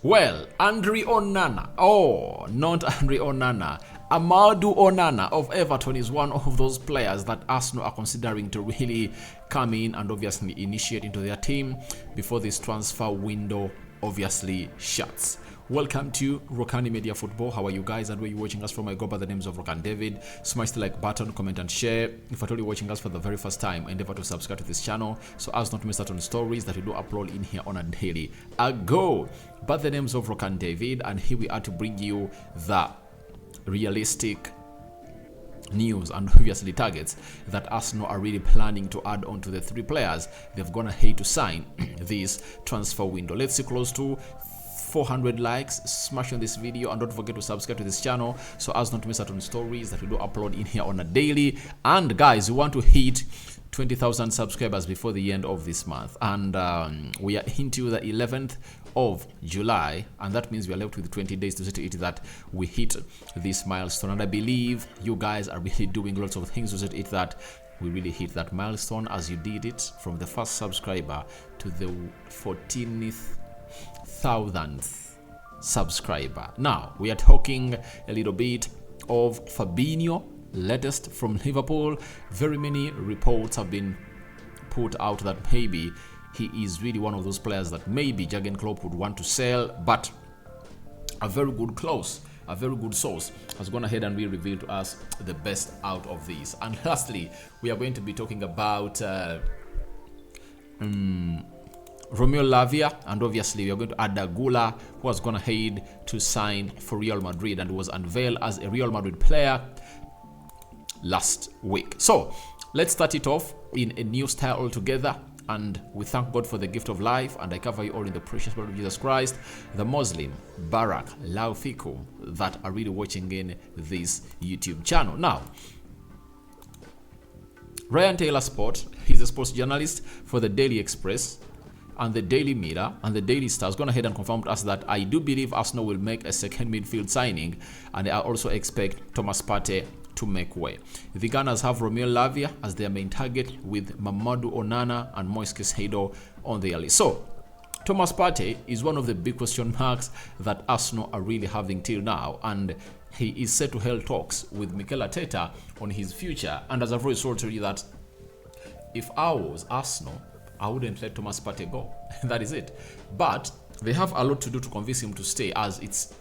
Well, Andre Onana, not Andre Onana, Amadou Onana of Everton is one of those players that Arsenal are considering to really come in and obviously initiate into their team before this transfer window obviously shuts. Welcome to Rokani Media Football. How are you guys and where you watching us from? I go by the names of Rokani David. Smash the like button, comment and share. If at all you're watching us for the very first time, endeavor to subscribe to this channel so as not to miss out on stories that we do upload in here on a daily. Go by the names of Rokani David, and here we are to bring you the realistic news and obviously targets that Arsenal are really planning to add on to the three players they've gone ahead to sign this transfer window. Let's see close to 400 likes. Smash on this video and don't forget to subscribe to this channel so as not to miss out on stories that we do upload in here on a daily. And guys, we want to hit 20,000 subscribers before the end of this month, and we are into the 11th of July, and that means we are left with 20 days to see to it that we hit this milestone. And I believe you guys are really doing lots of things to see to it that we really hit that milestone, as you did it from the first subscriber to the 14,000th subscriber. Now we are talking a little bit of Fabinho, latest from Liverpool. Very many reports have been put out that maybe he is really one of those players that maybe Jurgen Klopp would want to sell, but a very good source has gone ahead and we revealed to us the best out of this. And lastly, we are going to be talking about Romeo Lavia, and obviously we are going to add Arda Güler, who has gone ahead to sign for Real Madrid and was unveiled as a Real Madrid player last week. So let's start it off in a new style altogether, and we thank God for the gift of life, and I cover you all in the precious blood of Jesus Christ, the Muslim, Barak, Laufiku, that are really watching in this YouTube channel. Now, Ryan Taylor Sport, he's a sports journalist for the Daily Express and the Daily Mirror and the Daily Star, has gone ahead and confirmed to us that I do believe Arsenal will make a second midfield signing, and I also expect Thomas Partey to make way. The Gunners have Romeo Lavia as their main target, with Amadou Onana and Moise Caicedo on their list. So Thomas Partey is one of the big question marks that Arsenal are really having till now, and he is set to hold talks with Mikel Arteta on his future. And as I've already told you that if I was Arsenal, I wouldn't let Thomas Partey go. That is it. But they have a lot to do to convince him to stay, as it's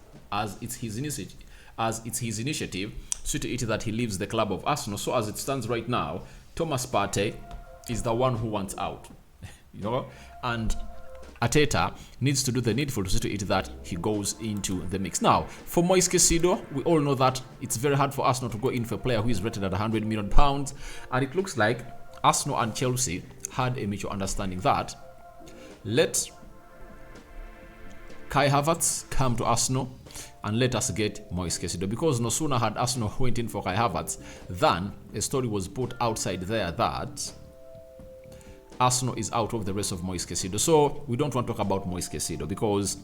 his initiative, so to it that he leaves the club of Arsenal. So as it stands right now, Thomas Partey is the one who wants out, and Arteta needs to do the needful to see to it that he goes into the mix. Now, for Moise Caicedo, we all know that it's very hard for Arsenal to go in for a player who is rated at £100 million, and it looks like Arsenal and Chelsea had a mutual understanding that let Kai Havertz come to Arsenal and let us get Moise Caicedo, because no sooner had Arsenal went in for Kai Havertz than a story was put outside there that Arsenal is out of the race of Moise Caicedo. So we don't want to talk about Moise Caicedo because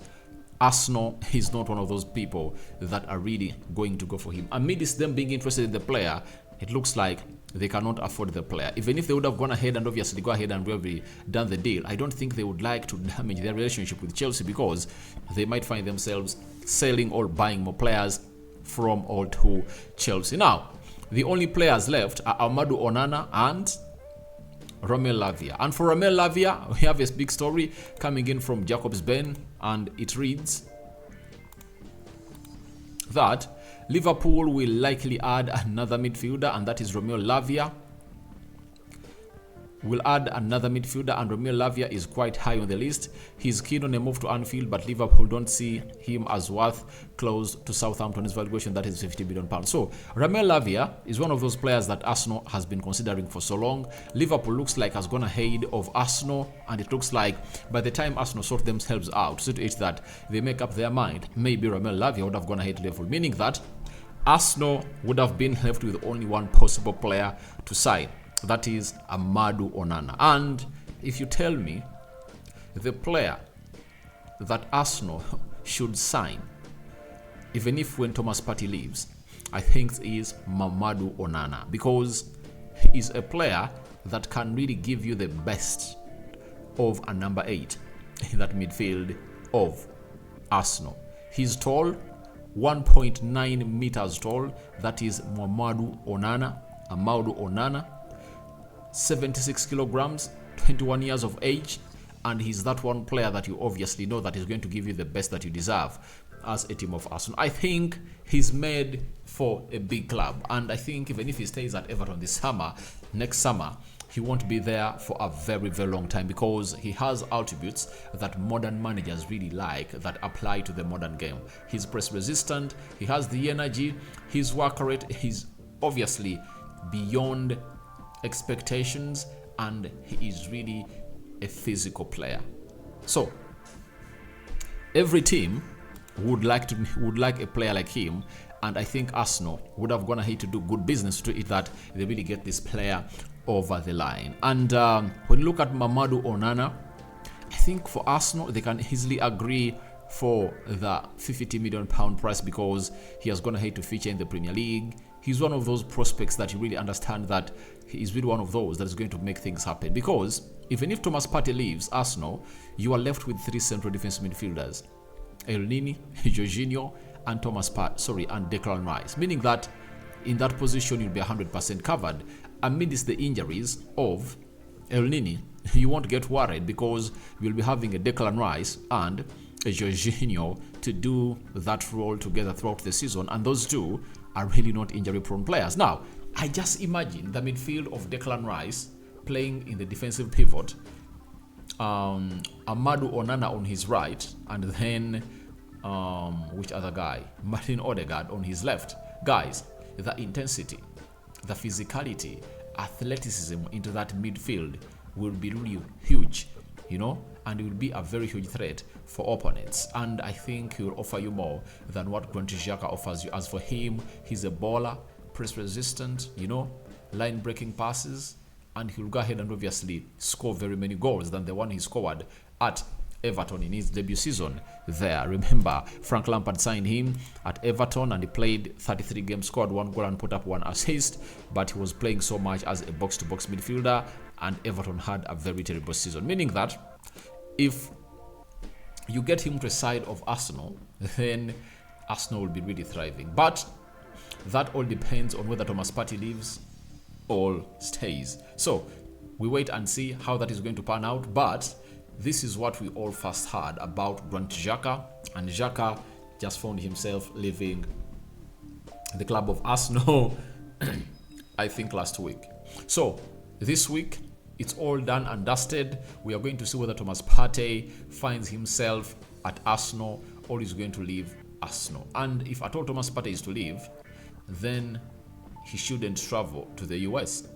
Arsenal is not one of those people that are really going to go for him. Amidst them being interested in the player, it looks like they cannot afford the player. Even if they would have gone ahead and obviously go ahead and really done the deal, I don't think they would like to damage their relationship with Chelsea, because they might find themselves selling or buying more players from or to Chelsea. Now, the only players left are Amadou Onana and Romeo Lavia. And for Romeo Lavia, we have a big story coming in from Jacob's Ben, and it reads that Liverpool will likely add another midfielder, and that is Romeo Lavia. Will add another midfielder, and Romeo Lavia is quite high on the list. He's keen on a move to Anfield, but Liverpool don't see him as worth close to Southampton's valuation, that is £50 million. So Romeo Lavia is one of those players that Arsenal has been considering for so long. Liverpool looks like has gone ahead of Arsenal, and it looks like by the time Arsenal sort themselves out, so it's that they make up their mind, maybe Romeo Lavia would have gone ahead to Liverpool, meaning that Arsenal would have been left with only one possible player to sign. That is Amadou Onana. And if you tell me the player that Arsenal should sign, even if when Thomas Partey leaves, I think it is Amadou Onana, because he is a player that can really give you the best of a number 8 in that midfield of Arsenal. He's tall, 1.9 meters tall. That is Amadou Onana, 76 kilograms, 21 years of age. And he's that one player that you obviously know that is going to give you the best that you deserve as a team of Arsenal. I think he's made for a big club. And I think even if he stays at Everton this summer, next summer, he won't be there for a very, very long time because he has attributes that modern managers really like that apply to the modern game. He's press resistant, he has the energy, his work rate, he's obviously beyond expectations, and he is really a physical player. So every team would like a player like him, and I think Arsenal would have gone ahead to do good business to it that they really get this player over the line. And when you look at Amadou Onana, I think for Arsenal they can easily agree for the £50 million price because he has gone ahead to feature in the Premier League. He's one of those prospects that you really understand that he's really one of those that is going to make things happen. Because even if Thomas Partey leaves Arsenal, you are left with 3 central defense midfielders: El Nini, Jorginho, and and Declan Rice. Meaning that in that position you'll be 100% covered. Amidst the injuries of El Nini, you won't get worried because we'll be having a Declan Rice and a Jorginho to do that role together throughout the season, and those two are really not injury-prone players. Now, I just imagine the midfield of Declan Rice playing in the defensive pivot, Amadou Onana on his right, and then which other guy? Martin Odegaard on his left. Guys, the intensity, the physicality, athleticism into that midfield will be really huge, and it will be a very huge threat for opponents. And I think he will offer you more than what Granit Xhaka offers you. As for him, he's a baller, press resistant, line breaking passes, and he'll go ahead and obviously score very many goals than the one he scored at Everton in his debut season there. Remember, Frank Lampard signed him at Everton and he played 33 games, scored 1 goal and put up 1 assist, but he was playing so much as a box-to-box midfielder, and Everton had a very terrible season. Meaning that if you get him to the side of Arsenal, then Arsenal will be really thriving. But that all depends on whether Thomas Partey leaves or stays. So we wait and see how that is going to pan out. But this is what we all first heard about Granit Xhaka, and Xhaka just found himself leaving the club of Arsenal I think last week. So this week it's all done and dusted. We are going to see whether Thomas Partey finds himself at Arsenal or is going to leave Arsenal. And if at all Thomas Partey is to leave, then he shouldn't travel to the US.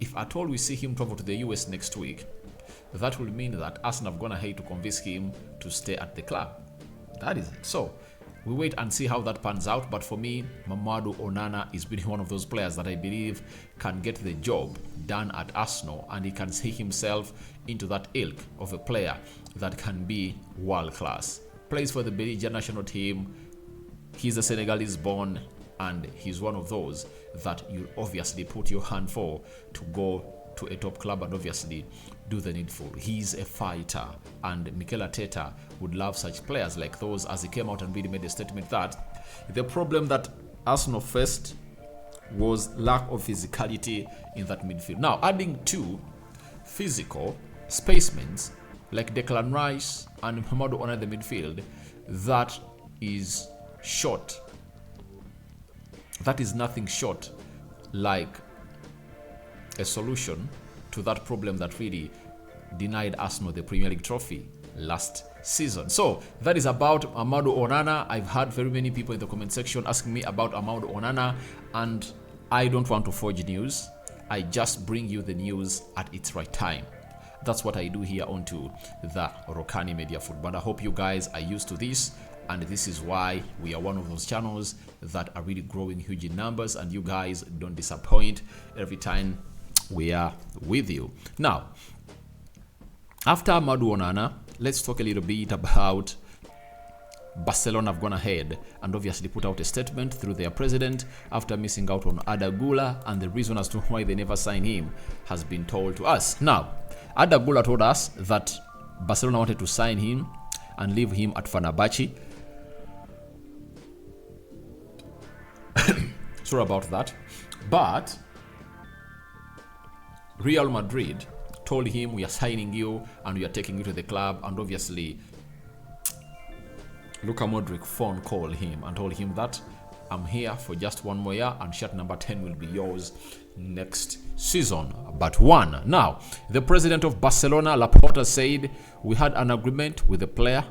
If at all we see him travel to the US next week, that will mean that Arsenal have gone ahead to convince him to stay at the club. That is it. So we wait and see how that pans out. But for me, Amadou Onana is really one of those players that I believe can get the job done at Arsenal, and he can see himself into that ilk of a player that can be world class. Plays for the Belgian national team. He's a Senegalese born, and he's one of those that you obviously put your hand for to go to a top club and obviously do the needful. He's a fighter, and Mikel Arteta would love such players like those, as he came out and really made a statement that the problem that Arsenal faced was lack of physicality in that midfield. Now, adding two physical specimens like Declan Rice and Amadou Onana in the midfield, that is short. That is nothing short like a solution to that problem that really denied Arsenal the Premier League trophy last season. So that is about Amadou Onana. I've had very many people in the comment section asking me about Amadou Onana, and I don't want to forge news. I just bring you the news at its right time. That's what I do here onto the Rokani Media Football. And I hope you guys are used to this, and this is why we are one of those channels that are really growing huge in numbers, and you guys don't disappoint every time we are with you. Now, after Amadou Onana, let's talk a little bit about Barcelona. Have gone ahead and obviously put out a statement through their president after missing out on Arda Güler, and the reason as to why they never signed him has been told to us. Now, Arda Güler told us that Barcelona wanted to sign him and leave him at Fenerbahce, Sorry about that. But Real Madrid told him, we are signing you and we are taking you to the club. And obviously, Luka Modric phone called him and told him that I'm here for just 1 more year and shirt number 10 will be yours next season. But one. Now, the president of Barcelona, Laporta, said we had an agreement with the player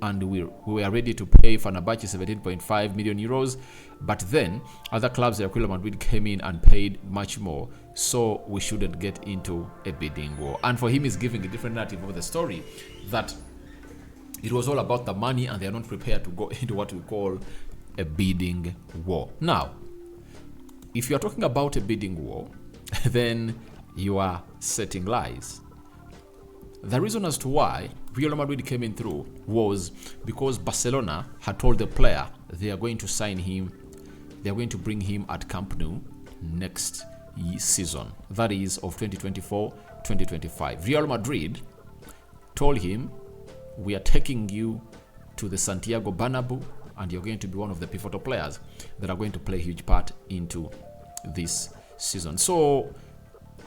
and we were ready to pay Fenerbahce 17.5 million euros. But then other clubs like Real Madrid came in and paid much more. So we shouldn't get into a bidding war. And for him, he's giving a different narrative of the story, that it was all about the money and they are not prepared to go into what we call a bidding war. Now, if you are talking about a bidding war, then you are setting lies. The reason as to why Real Madrid came in through was because Barcelona had told the player they are going to sign him, they are going to bring him at Camp Nou next season, that is of 2024-2025. Real Madrid told him, we are taking you to the Santiago Bernabeu and you're going to be one of the pivotal players that are going to play a huge part into this season. So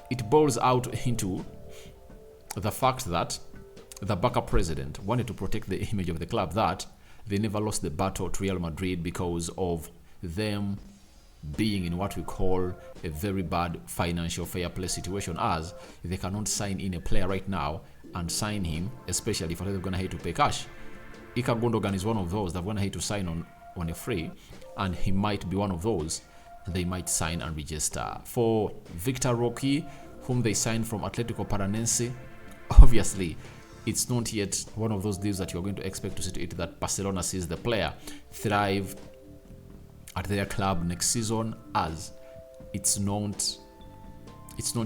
it boils out into the fact that the Barca president wanted to protect the image of the club, that they never lost the battle to Real Madrid because of them being in what we call a very bad financial fair play situation, as they cannot sign in a player right now and sign him, especially if they're going to hate to pay cash. Ika Gundogan is one of those that want to hate to sign on a free, and he might be one of those they might sign and register. For Victor Roque, whom they signed from Atletico Paranense, obviously it's not yet one of those deals that you're going to expect to see to it that Barcelona sees the player thrive at their club next season, as it's not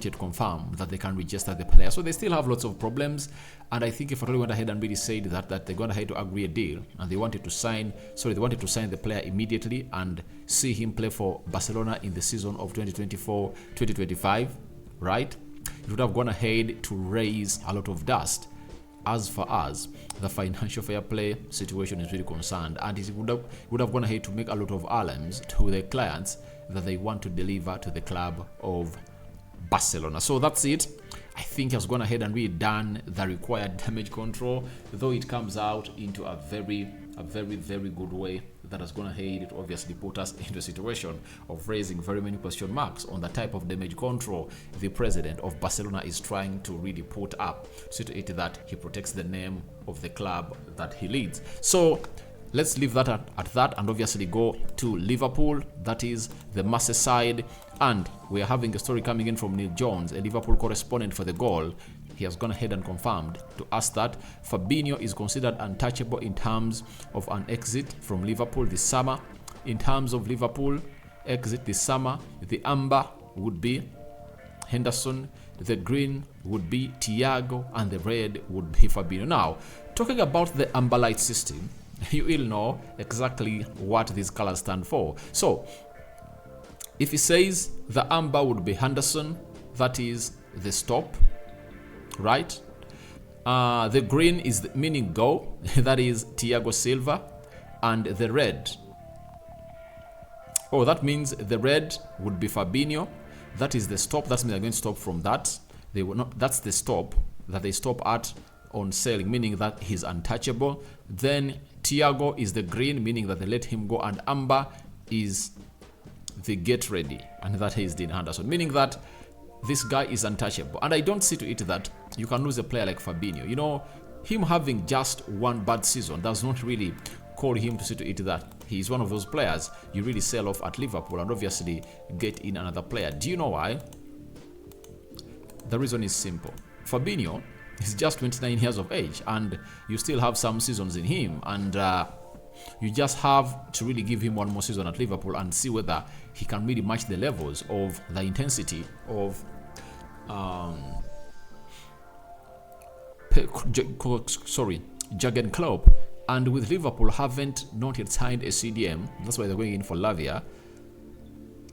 yet confirmed that they can register the player. So they still have lots of problems. And I think if Ferrari went ahead and really said that they went ahead to agree a deal and they wanted to sign the player immediately and see him play for Barcelona in the season of 2024-2025, right? It would have gone ahead to raise a lot of dust as far as the financial fair play situation is really concerned, and it would have gone ahead to make a lot of alarms to the clients that they want to deliver to the club of Barcelona. So that's it. I think he has gone ahead and really done the required damage control, though it comes out into a very good way that has gone ahead to obviously put us into a situation of raising very many question marks on the type of damage control the president of Barcelona is trying to really put up, so to it that he protects the name of the club that he leads. So let's leave that at that and obviously go to Liverpool, that is the Merseyside, and we are having a story coming in from Neil Jones, a Liverpool correspondent for The Goal. He has gone ahead and confirmed to us that Fabinho is considered untouchable in terms of an exit from Liverpool this summer. In terms of Liverpool exit this summer, the amber would be Henderson, the green would be Thiago, and the red would be Fabinho. Now, talking about the amber light system, you will know exactly what these colors stand for. So, if he says the amber would be Henderson, that is the stop, right? The green is meaning go, that is Thiago Silva, and the red, that means the red would be Fabinho. That is the stop. That means they're going to stop from that. They will not. That's the stop that they stop at on selling, meaning that he's untouchable. Then Thiago is the green, meaning that they let him go, and amber is the get ready, and that is Dean Henderson, meaning that this guy is untouchable. And I don't see to it that you can lose a player like Fabinho. You know, him having just one bad season does not really call him to see to it that he is one of those players you really sell off at Liverpool and obviously get in another player. Do you know why? The reason is simple. Fabinho is just 29 years of age and you still have some seasons in him, and you just have to really give him one more season at Liverpool and see whether he can really match the levels of the intensity of Jurgen Klopp. And with Liverpool haven't not yet signed a CDM, that's why they're going in for Lavia.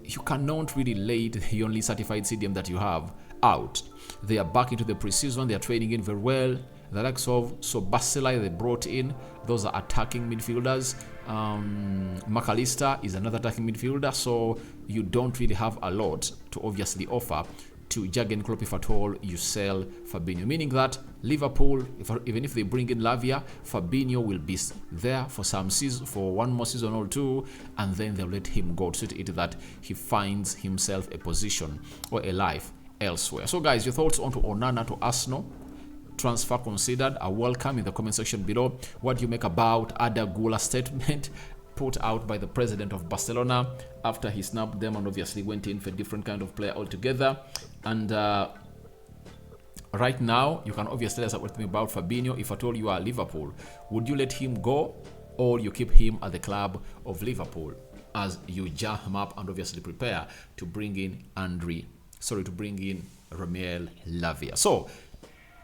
You cannot really lay the only certified CDM that you have out. They are back into the preseason, they are training in very well. The likes of Sobasila they brought in Those are attacking midfielders. McAllister is another attacking midfielder, so you don't really have a lot to obviously offer to Jurgen Klopp if at all you sell Fabinho, meaning that Liverpool, even if they bring in Lavia, Fabinho will be there for some season, for one more season or two, and then they'll let him go to it that he finds himself a position or a life elsewhere. So guys, your thoughts on to Onana to Arsenal transfer considered are welcome in the comment section below. What do you make about Arda Güler statement put out by the president of Barcelona after he snapped them and obviously went in for a different kind of player altogether? And right now, you can obviously tell us what you think about Fabinho. If at all you are Liverpool, would you let him go, or you keep him at the club of Liverpool as you jam him up and obviously prepare to bring in Romeo Lavia? So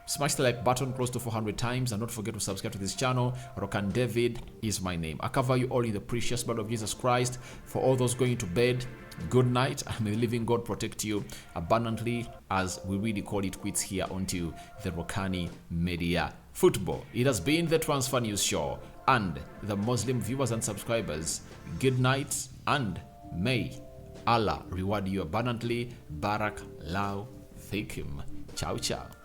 smash the like button close to 400 times, and don't forget to subscribe to this channel. Rokani David is my name. I cover you all in the precious blood of Jesus Christ. For all those going to bed, good night, and may the living God protect you abundantly, as we really call it quits here onto the Rokani Media Football. It has been the Transfer News Show, and the Muslim viewers and subscribers, good night, and may Allah reward you abundantly. Barak Lau Fikum. Ciao, ciao.